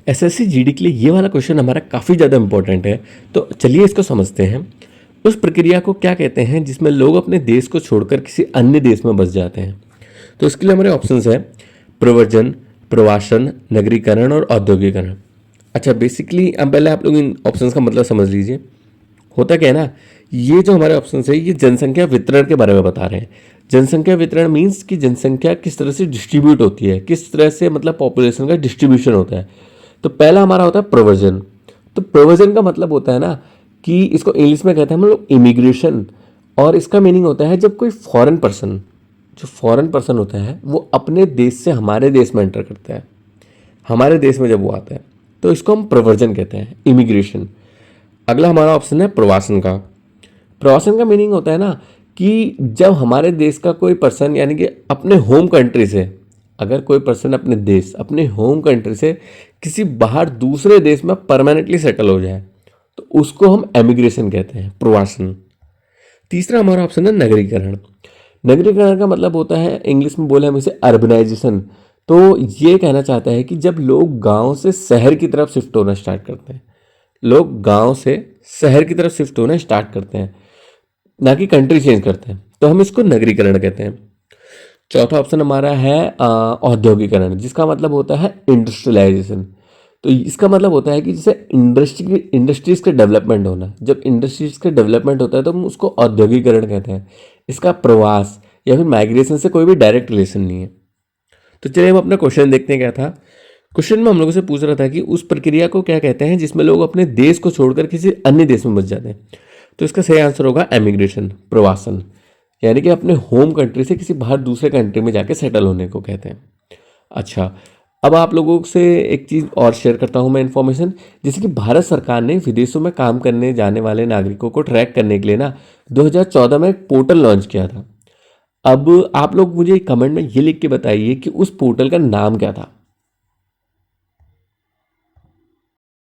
SSC GD के लिए ये वाला क्वेश्चन हमारा काफ़ी ज़्यादा इंपॉर्टेंट है। तो चलिए इसको समझते हैं। उस प्रक्रिया को क्या कहते हैं जिसमें लोग अपने देश को छोड़कर किसी अन्य देश में बस जाते हैं? तो इसके लिए हमारे ऑप्शंस है प्रव्रजन, प्रवासन, नगरीकरण और औद्योगिकरण। अच्छा, बेसिकली अब पहले आप लोग इन ऑप्शंस का मतलब समझ लीजिए। होता क्या है ना, ये जो हमारे ऑप्शंस है ये जनसंख्या वितरण के बारे में बता रहे हैं। जनसंख्या वितरण मीन्स कि जनसंख्या किस तरह से डिस्ट्रीब्यूट होती है, किस तरह से मतलब पॉपुलेशन का डिस्ट्रीब्यूशन होता है। तो पहला हमारा होता है प्रव्रजन। तो प्रव्रजन का मतलब होता है ना कि इसको इंग्लिश में कहते हैं हम लोग इमिग्रेशन। और इसका मीनिंग होता है जब कोई फॉरेन पर्सन, जो फॉरेन पर्सन होता है वो अपने देश से हमारे देश में एंटर करता है, हमारे देश में जब वो आता है तो इसको हम प्रव्रजन कहते हैं, इमिग्रेशन। अगला हमारा ऑप्शन है प्रवासन का। प्रवासन का मीनिंग होता है ना कि जब हमारे देश का कोई पर्सन यानी कि अपने होम कंट्री से, अगर कोई पर्सन अपने देश, अपने होम कंट्री से किसी बाहर दूसरे देश में परमानेंटली सेटल हो जाए तो उसको हम एमिग्रेशन कहते हैं, प्रवासन। तीसरा हमारा ऑप्शन है नगरीकरण। नगरीकरण का मतलब होता है, इंग्लिश में बोले हम इसे अर्बनाइजेशन। तो ये कहना चाहता है कि जब लोग गांव से शहर की तरफ शिफ्ट होना स्टार्ट करते हैं, लोग गांव से शहर की तरफ शिफ्ट होना स्टार्ट करते हैं, ना कि कंट्री चेंज करते हैं, तो हम इसको नगरीकरण कहते हैं। चौथा ऑप्शन हमारा है औद्योगिकरण, जिसका मतलब होता है इंडस्ट्रियलाइजेशन। तो इसका मतलब होता है कि जैसे इंडस्ट्रीज का डेवलपमेंट होना, जब इंडस्ट्रीज का डेवलपमेंट होता है तो हम उसको औद्योगिकरण कहते हैं। इसका प्रवास या फिर माइग्रेशन से कोई भी डायरेक्ट रिलेशन नहीं है। तो चलिए हम अपना क्वेश्चन देखते हैं क्या था। क्वेश्चन में हम लोगों से पूछ रहा था कि उस प्रक्रिया को क्या कहते हैं जिसमें लोग अपने देश को छोड़कर किसी अन्य देश में बस जाते हैं। तो इसका सही आंसर होगा एमिग्रेशन, प्रवासन। यानी कि अपने होम कंट्री से किसी बाहर दूसरे कंट्री में जाके सेटल होने को कहते हैं। अच्छा, अब आप लोगों से एक चीज़ और शेयर करता हूँ मैं इन्फॉर्मेशन। जैसे कि भारत सरकार ने विदेशों में काम करने जाने वाले नागरिकों को ट्रैक करने के लिए ना 2014 में एक पोर्टल लॉन्च किया था। अब आप लोग मुझे कमेंट में ये लिख के बताइए कि उस पोर्टल का नाम क्या था।